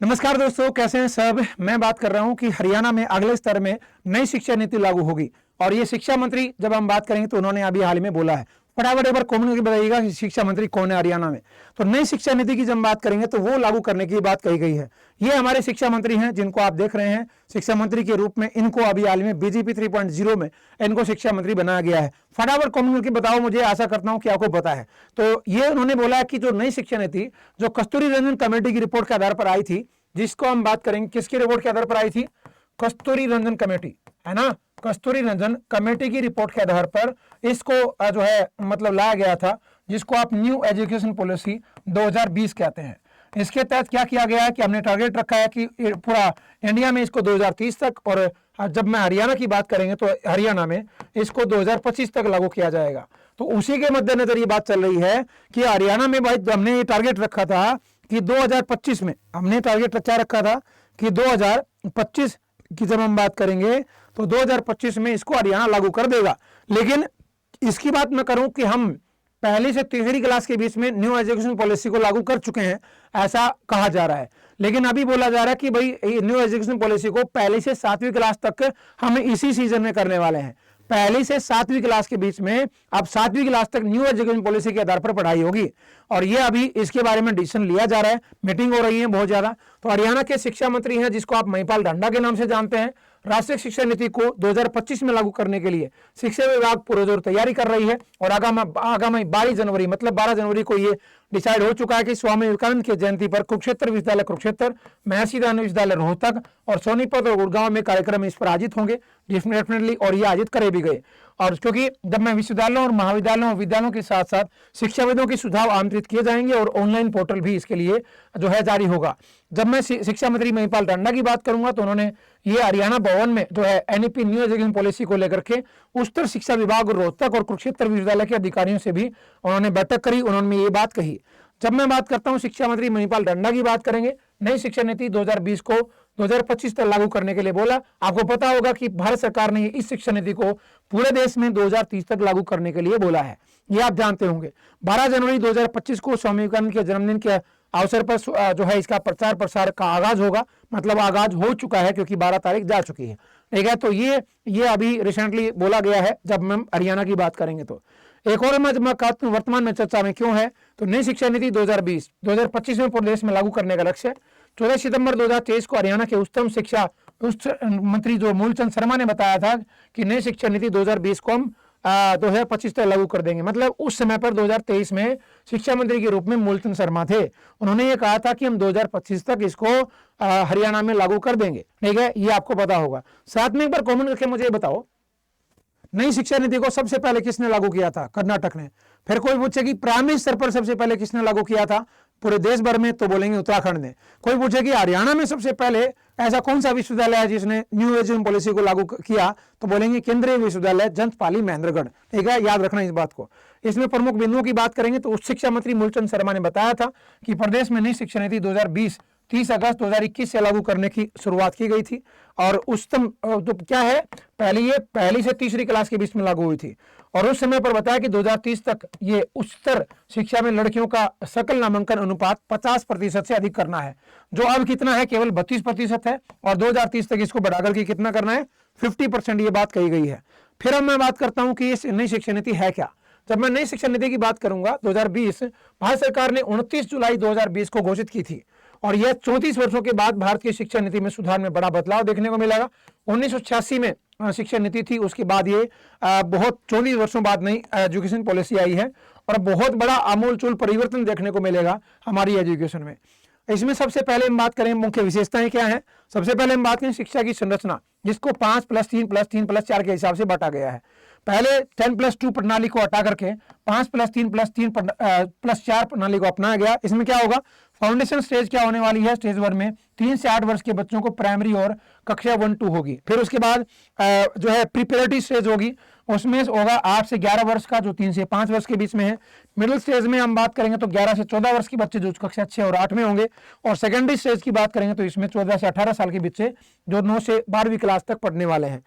नमस्कार दोस्तों, कैसे हैं सब। मैं बात कर रहा हूं कि हरियाणा में अगले स्तर में नई शिक्षा नीति लागू होगी। और ये शिक्षा मंत्री जब हम बात करेंगे तो उन्होंने अभी हाल ही में बोला है। फटाफट एक बार कमेंट करके बताइएगा कि शिक्षा मंत्री कौन है हरियाणा में। तो नई शिक्षा नीति की जब बात करेंगे तो वो लागू करने की बात कही गई है। ये हमारे शिक्षा मंत्री हैं जिनको आप देख रहे हैं शिक्षा मंत्री के रूप में। इनको अभी हाल में बीजेपी 3.0 में इनको शिक्षा मंत्री बनाया गया है। फटाफट कमेंट करके बताओ, मुझे आशा करता हूं कि आपको पता है। तो ये उन्होंने बोला है कि जो नई शिक्षा नीति जो कस्तूरी रंजन कमेटी की रिपोर्ट के आधार पर आई थी, जिसको हम बात करेंगे किसकी रिपोर्ट के आधार पर आई थी, कस्तूरी रंजन कमेटी, है ना। कस्तूरी रंजन कमेटी की रिपोर्ट के आधार पर इसको जो है मतलब लाया गया था, जिसको आप न्यू एजुकेशन पॉलिसी 2020 कहते हैं। इसके तहत क्या किया गया है कि हमने टारगेट रखा है कि पूरा इंडिया में इसको 2030 तक, और जब मैं हरियाणा की बात करेंगे तो हरियाणा में इसको 2025 तक लागू किया जाएगा। तो उसी के मद्देनजर ये बात चल रही है कि हरियाणा में भाई हमने ये टारगेट रखा था कि 2025 में हमने टारगेट क्या रखा था कि 2025 की जब हम बात करेंगे तो 2025 में इसको हरियाणा लागू कर देगा। लेकिन इसकी बात मैं करूं कि हम पहली से तीसरी क्लास के बीच में न्यू एजुकेशन पॉलिसी को लागू कर चुके हैं, ऐसा कहा जा रहा है। लेकिन अभी बोला जा रहा है कि भाई न्यू एजुकेशन पॉलिसी को पहली से 7वीं क्लास तक हम इसी सीजन में करने वाले हैं। पहली से 7वीं क्लास के बीच में अब 7वीं क्लास तक न्यू एजुकेशन पॉलिसी के आधार पर पढ़ाई होगी। और ये अभी इसके बारे में डिसीजन लिया जा रहा है, मीटिंग हो रही है बहुत ज्यादा। तो हरियाणा के शिक्षा मंत्री हैं जिसको आप महिपाल ढांडा के नाम से जानते हैं। राष्ट्रीय शिक्षा नीति को 2025 में लागू करने के लिए शिक्षा विभाग पुरजोर तैयारी कर रही है। और आगामी 22 जनवरी मतलब 12 जनवरी को ये डिसाइड हो चुका है कि स्वामी विवेकानंद की जयंती पर कुरुक्षेत्र विश्वविद्यालय कुरुक्षेत्र, महर्षि दयानंद विश्वविद्यालय रोहतक और सोनीपत और गुड़गांव में कार्यक्रम इस पर आयोजित होंगे डेफिनेटली, और ये आयोजित करे भी गए। और क्योंकि जब मैं विश्वविद्यालयों और महाविद्यालयों और विद्यालयों के साथ साथ शिक्षाविदों के सुझाव आमंत्रित किए जाएंगे और ऑनलाइन पोर्टल भी इसके लिए जो है जारी होगा। जब मैं शिक्षा मंत्री महिपाल ढांडा की बात करूंगा तो उन्होंने ये हरियाणा भवन में जो है एनईपी न्यू एजुकेशन पॉलिसी को लेकर के उच्चतर शिक्षा विभाग और रोहतक और कुरुक्षेत्र विश्वविद्यालय के अधिकारियों से भी उन्होंने बैठक करी। उन्होंने ये बात कही। जब मैं बात करता हूं शिक्षा मंत्री महिपाल ढांडा की बात करेंगे, नई शिक्षा नीति 2020 को 2025 तक लागू करने के लिए बोला। आपको पता होगा कि भारत सरकार ने इस शिक्षा नीति को पूरे देश में 2030 तक लागू करने के लिए बोला है, ये आप जानते होंगे। 12 जनवरी 2025 को स्वामी विवेकानंद के जन्मदिन के अवसर पर जो है इसका प्रचार प्रसार का आगाज होगा, मतलब आगाज हो चुका है क्योंकि 12 तारीख जा चुकी है, ठीक है। तो ये अभी रिसेंटली बोला गया है जब हम हरियाणा की बात करेंगे। तो एक और वर्तमान में चर्चा में क्यों है, तो नई शिक्षा नीति 2020-2025 में पूरे देश में लागू करने का लक्ष्य है। 14 सितंबर 2023 को हरियाणा के उच्च मंत्री जो मूलचंद शर्मा ने बताया था कि नई शिक्षा नीति 2020 को हम 2025 तक लागू कर देंगे। मतलब उस समय पर 2023 में शिक्षा मंत्री के रूप में मूलचंद शर्मा थे। उन्होंने ये कहा था कि हम 2025 तक इसको हरियाणा में लागू कर देंगे, ठीक है। ये आपको पता होगा। साथ में एक बार कमेंट करके मुझे बताओ, नई शिक्षा नीति को सबसे पहले किसने लागू किया था? कर्नाटक ने। फिर कोई पूछे कि प्राइमरी स्तर पर सबसे पहले किसने लागू किया था पूरे देश भर में, तो बोलेंगे उत्तराखंड ने। कोई पूछे कि हरियाणा में सबसे पहले ऐसा कौन सा विश्वविद्यालय है जिसने न्यू एजुकेशन पॉलिसी को लागू किया, तो बोलेंगे केंद्रीय विश्वविद्यालय जंतपाली महेंद्रगढ़, ठीक है। याद रखना इस बात को। इसमें प्रमुख बिंदुओं की बात करेंगे तो उच्च शिक्षा मंत्री मूलचंद शर्मा ने बताया था कि प्रदेश में नई शिक्षा नीति 2020 30 अगस्त 2021 से लागू करने की शुरुआत की गई थी। और उच्चतम तो क्या है, पहली से तीसरी क्लास के बीच में लागू हुई थी। और उस समय पर बताया कि 2030 तक ये उच्चतर शिक्षा में लड़कियों का सकल नामांकन अनुपात 50% से अधिक करना है, जो अब कितना है, केवल 32% है। और 2030 तक इसको बढ़ाकर के कितना करना है, 50%, ये बात कही गई है। फिर अब मैं बात करता हूं कि इस नई शिक्षा नीति है क्या। जब मैं नई शिक्षा नीति की बात करूंगा 2020, भारत सरकार ने 29 जुलाई 2020 को घोषित की थी। और यह 34 वर्षों के बाद भारत की शिक्षा नीति में सुधार में बड़ा बदलाव देखने को मिलेगा। 1986 में शिक्षा नीति थी, उसके बाद ये बहुत 24 वर्षों बाद नई एजुकेशन पॉलिसी आई है और बहुत बड़ा आमूलचूल परिवर्तन देखने को मिलेगा हमारी एजुकेशन में। इसमें सबसे पहले हम बात करें मुख्य विशेषताएं क्या हैं। सबसे पहले हम बात करें शिक्षा की संरचना, जिसको 5+3+3+4 के हिसाब से बांटा गया है। पहले 10+2 प्रणाली को हटा करके 5+3+3+4 प्रणाली को अपनाया गया। इसमें क्या होगा, फाउंडेशन स्टेज क्या होने वाली है, स्टेज 1 में 3 से 8 वर्ष के बच्चों को प्राइमरी और कक्षा 1-2 होगी। फिर उसके बाद जो है प्रिपरेटरी स्टेज होगी, उसमें होगा 8 से 11 वर्ष का, जो 3 से 5 वर्ष के बीच में है। मिडिल स्टेज में हम बात करेंगे तो 11 से 14 वर्ष के बच्चे जो कक्षा 6 और 8 में होंगे। और सेकेंडरी स्टेज की बात करेंगे तो इसमें 14 से 18 साल के बच्चे जो 9 से 12वीं क्लास तक पढ़ने वाले हैं।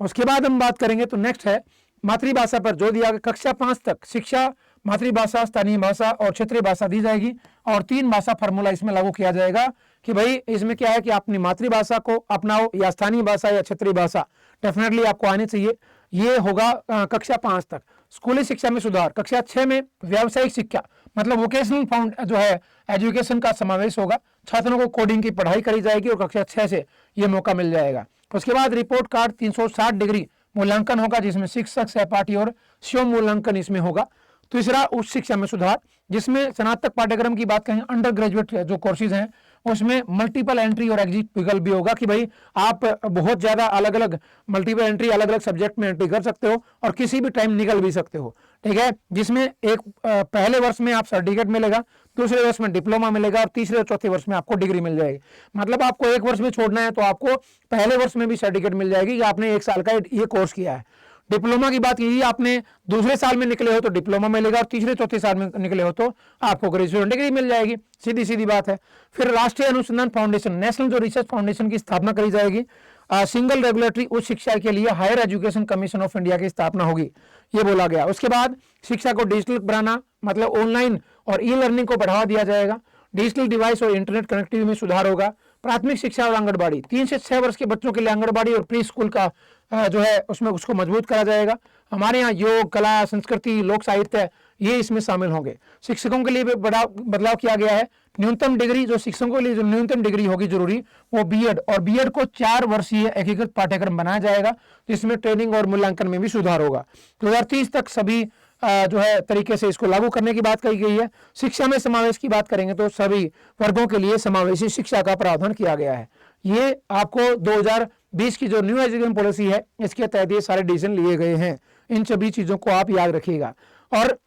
उसके बाद हम बात करेंगे तो नेक्स्ट है मातृभाषा पर जोर दिया गया। कक्षा 5 तक शिक्षा मातृभाषा, स्थानीय भाषा और क्षेत्रीय भाषा दी जाएगी। और 3 भाषा फार्मूला इसमें लागू किया जाएगा कि भाई इसमें क्या है कि अपनी मातृभाषा को अपनाओ या स्थानीय भाषा या क्षेत्रीय भाषा डेफिनेटली आपको आनी चाहिए। ये होगा कक्षा 5 तक। स्कूली शिक्षा में सुधार, कक्षा 6 में व्यावसायिक शिक्षा मतलब वोकेशनल फाउंड जो है एजुकेशन का समावेश होगा। छात्रों को कोडिंग की पढ़ाई करी जाएगी और कक्षा 6 से ये मौका मिल जाएगा। उसके बाद रिपोर्ट कार्ड 360 डिग्री मूल्यांकन होगा, जिसमें शिक्षक, सहपाठी और स्वयं मूल्यांकन इसमें होगा। तीसरा उच्च शिक्षा में सुधार, जिसमें स्नातक पाठ्यक्रम की बात करें, अंडर ग्रेजुएट जो कोर्सेज हैं उसमें मल्टीपल एंट्री और एग्जिट विकल्प भी होगा कि भाई आप बहुत ज्यादा अलग अलग मल्टीपल एंट्री अलग अलग सब्जेक्ट में एंट्री कर सकते हो और किसी भी टाइम निकल भी सकते हो, ठीक है। जिसमें एक पहले वर्ष में आप सर्टिफिकेट मिलेगा, दूसरे वर्ष में डिप्लोमा मिलेगा और तीसरे और चौथे वर्ष में आपको डिग्री मिल जाएगी। मतलब आपको एक वर्ष में छोड़ना है तो आपको पहले वर्ष में भी सर्टिफिकेट मिल जाएगी कि आपने 1 साल का ये कोर्स किया है। डिप्लोमा की बात यही, आपने दूसरे साल में निकले हो तो डिप्लोमा मिलेगा और तीसरे चौथे साल में निकले हो तो आपको ग्रेजुएशन डिग्री मिल जाएगी। सीधी सीधी बात है। फिर राष्ट्रीय अनुसंधान फाउंडेशन, नेशनल जो रिसर्च फाउंडेशन की स्थापना करी जाएगी। सिंगल रेगुलेटरी उच्च शिक्षा के लिए Higher Education Commission of India की स्थापना होगी, ये बोला गया। उसके बाद शिक्षा को डिजिटल बनाना मतलब ऑनलाइन और ई लर्निंग को बढ़ावा दिया जाएगा। डिजिटल डिवाइस और इंटरनेट कनेक्टिविटी में सुधार होगा। प्राथमिक शिक्षा और आंगनबाड़ी, 3 से 6 वर्ष के बच्चों के लिए आंगनबाड़ी और प्री स्कूल का जो है उसमें उसको मजबूत करा जाएगा। हमारे यहाँ योग, कला, संस्कृति, लोक साहित्य ये इसमें शामिल होंगे। शिक्षकों के लिए भी बड़ा बदलाव किया गया है। न्यूनतम डिग्री जो शिक्षकों के लिए जो न्यूनतम डिग्री होगी जरूरी वो बीएड, और बीएड को 4 वर्षीय एकीकृत पाठ्यक्रम बनाया जाएगा, जिसमें ट्रेनिंग और मूल्यांकन में भी सुधार होगा। 2030 तक सभी जो है तरीके से इसको लागू करने की बात कही गई है। शिक्षा में समावेश की बात करेंगे तो सभी वर्गों के लिए समावेशी शिक्षा का प्रावधान किया गया है। ये आपको 2020 की जो न्यू एजुकेशन पॉलिसी है इसके तहत ये सारे डिसीजन लिए गए हैं। इन सभी चीजों को आप याद रखिएगा। और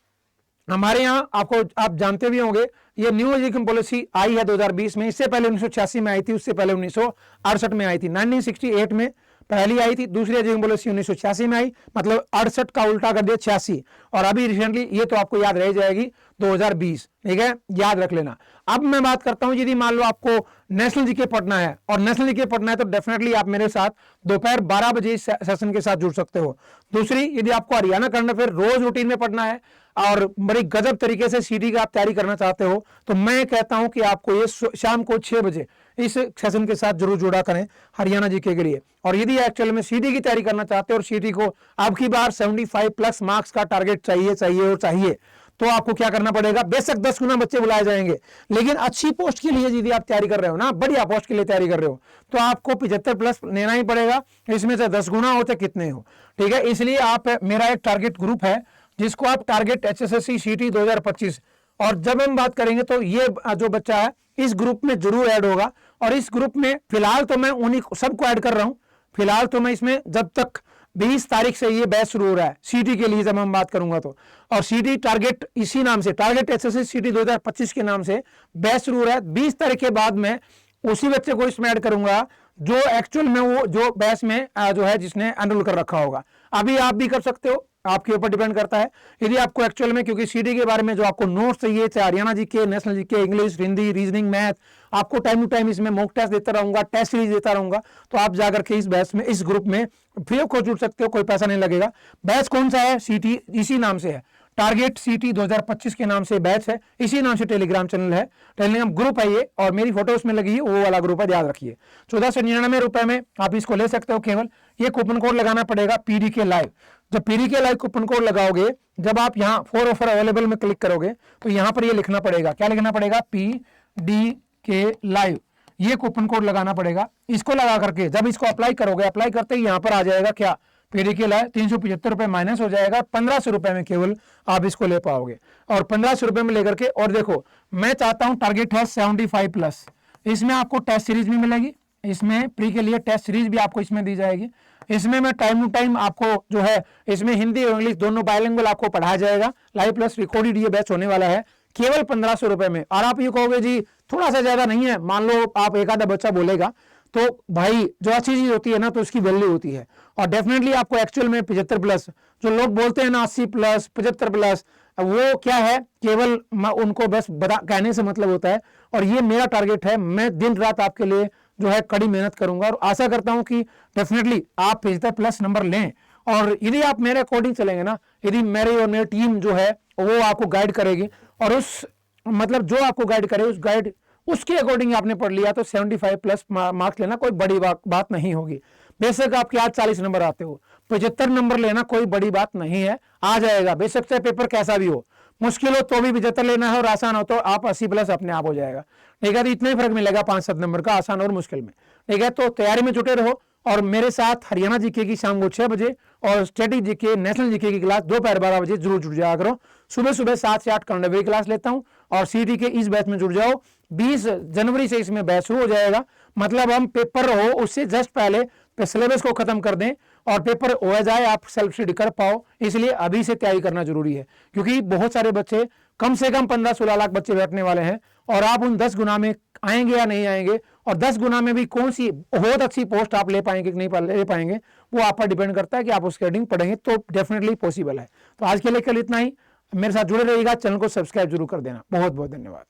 हमारे यहाँ आपको आप जानते भी होंगे ये न्यू एजुकेशन पॉलिसी आई है 2020 में। इससे पहले 1986 में आई थी, उससे पहले 1968 में आई थी। 1968 में पहली आई थी, दूसरी एजुकेशन पॉलिसी 1986 में आई, मतलब 68 का उल्टा कर दिया 86। और अभी रिसेंटली ये तो आपको याद रह जाएगी 2020, ठीक है, याद रख लेना। अब मैं बात करता हूं यदि मान लो आपको नेशनल जीके पढ़ना है और नेशनल जीके पढ़ना है तो डेफिनेटली आप मेरे साथ दोपहर 12 बजे इस सेशन के साथ जुड़ सकते हो। दूसरी, यदि आपको हरियाणा करना फिर रोज रूटीन में पढ़ना है और बड़ी गजब तरीके से सीटी का आप तैयारी करना चाहते हो तो मैं कहता हूं कि आपको ये शाम को 6 बजे इस सेशन के साथ जरूर जुड़ा करें हरियाणा जीके के लिए। और यदि एक्चुअल में सीटी की तैयारी करना चाहते हो और सीटी को अब की बार 75 प्लस मार्क्स का टारगेट चाहिए तो आपको क्या करना पड़ेगा, बेशक 10 गुना बच्चे बुलाए जाएंगे, लेकिन अच्छी पोस्ट के लिए यदि आप तैयारी कर रहे हो ना, बढ़िया पोस्ट के लिए तैयारी कर रहे हो तो आपको 75 प्लस लेना ही पड़ेगा। इसमें से 10 गुना हो तो कितने हो, ठीक है। इसलिए आप, मेरा एक टारगेट ग्रुप है जिसको आप टारगेट HSSC CT 2025, और जब हम बात करेंगे तो ये जो बच्चा है इस ग्रुप में जरूर ऐड होगा। और इस ग्रुप में फिलहाल तो मैं उन्हीं सबको ऐड कर रहा हूं। फिलहाल तो मैं इसमें जब तक 20 तारीख से ये बैच शुरू हो रहा है सीटी के लिए, जब हम बात करूंगा तो, और सीटी टारगेट इसी नाम से, टारगेट HSSC CT 2025 के नाम से बैच शुरू हो रहा है। 20 तारीख के बाद मैं उसी बच्चे को इसमें ऐड करूंगा जो एक्चुअल में वो जो बैच में जो है जिसने एनरोल कर रखा होगा। अभी आप भी कर सकते हो, आपके ऊपर डिपेंड करता है। यदि आपको एक्चुअल में, क्योंकि सीटी के बारे में जो आपको नोट्स चाहिए, चाहे Haryana GK, national GK, English, Hindi, reasoning, math, आपको टाइम टू टाइम इसमें मॉक टेस्ट देता रहूंगा, टेस्ट सीरीज देता रहूंगा, तो आप जाकर के इस बैच में, इस ग्रुप में फ्री ऑफ कॉस्ट जुड़ सकते हो, कोई पैसा नहीं लगेगा। बैच कौन सा है, सीटी इसी नाम से है, टारगेट CT 2025 के नाम से बैच है, इसी नाम से टेलीग्राम चैनल है, टेलीग्राम ग्रुप है ये, और मेरी फोटो उसमें लगी है, वो वाला ग्रुप है, याद रखिए। 1499 रुपए में आप इसको ले सकते हो केवल। ये कूपन कोड लगाना पड़ेगा PDK लाइव। जब PDK लाइव कूपन कोड लगाओगे, जब आप यहाँ फॉर ऑफर अवेलेबल में क्लिक करोगे तो यहाँ पर ये लिखना पड़ेगा, क्या लिखना पड़ेगा, PDK लाइव, ये कूपन कोड लगाना पड़ेगा। इसको लगा करके जब इसको अप्लाई करोगे, अप्लाई करते ही यहाँ पर आ जाएगा क्या, PDK लाइव, 375 रुपए माइनस हो जाएगा, 1500 रुपए में केवल आप इसको ले पाओगे। और 1500 रुपए में लेकर के, और देखो मैं चाहता हूं टारगेट है 75 प्लस, इसमें आपको टेस्ट सीरीज भी मिलेगी, इसमें प्री के लिए टेस्ट सीरीज भी आपको इसमें दी जाएगी। इसमें मैं टाइम टू टाइम आपको जो है इसमें हिंदी और इंग्लिश दोनों बायलिंगुअल आपको पढ़ाया जाएगा। लाइव प्लस रिकॉर्डेड ये बैच होने वाला है केवल 1500 रुपए में। और आप ये कहोगे जी थोड़ा सा ज्यादा नहीं है, मान लो आप एक आधा बच्चा बोलेगा, तो भाई जो अच्छी चीज होती है ना तो उसकी वैल्यू होती है। और डेफिनेटली आपको एक्चुअल में 75 प्लस, जो लोग बोलते हैं ना 80 प्लस 75 प्लस, वो क्या है, केवल उनको बस कहने से मतलब होता है। और ये मेरा टारगेट है, मैं दिन रात आपके लिए जो है कड़ी मेहनत करूंगा और आशा करता हूं कि डेफिनेटली आप 75 प्लस नंबर लें। और यदि आप मेरे अकॉर्डिंग चलेंगे ना, यदि मेरी और मेरी टीम जो है वो आपको गाइड करेगी, और उस मतलब जो आपको गाइड करे उस गाइड उसके अकॉर्डिंग आपने पढ़ लिया तो 75 प्लस मार्क्स लेना कोई बड़ी बात नहीं होगी। बेशक आपके आज 40 नंबर आते हो, 75 नंबर लेना कोई बड़ी बात नहीं है, आ जाएगा। बेशक से पेपर कैसा भी हो, मुश्किल हो तो भी 75 लेना है, और आसान हो तो आप 80 प्लस अपने आप हो जाएगा। ठीक है, तो इतना ही फर्क मिलेगा 5-7 नंबर का, आसान और मुश्किल में। ठीक है, तो तैयारी में जुटे रहो, और मेरे साथ हरियाणा जीके की शाम को 6 बजे और स्टैटिक जीके, नेशनल जीके की क्लास दोपहर 12 बजे जरूर जुड़ जाया करो। सुबह सुबह 7 से 8 करंट अफेयर की क्लास लेता हूं, और सीटी के इस बैच में जुड़ जाओ। 20 जनवरी से इसमें बैच शुरू हो जाएगा, मतलब हम पेपर हो उससे जस्ट पहले सिलेबस को खत्म कर दें और पेपर हो जाए, आप सेल्फ स्टडी कर पाओ। इसलिए अभी से तैयारी करना जरूरी है, क्योंकि बहुत सारे बच्चे, कम से कम 15-16 लाख बच्चे बैठने वाले हैं, और आप उन 10 गुना में आएंगे या नहीं आएंगे, और 10 गुना में भी कौन सी बहुत अच्छी पोस्ट आप ले पाएंगे कि नहीं ले पाएंगे, वो आप पर डिपेंड करता है कि आप उसके अकॉर्डिंग पढ़ेंगे तो डेफिनेटली पॉसिबल है। तो आज के लिए कल इतना ही, मेरे साथ जुड़े रहिएगा, चैनल को सब्सक्राइब जरूर कर देना। बहुत बहुत धन्यवाद।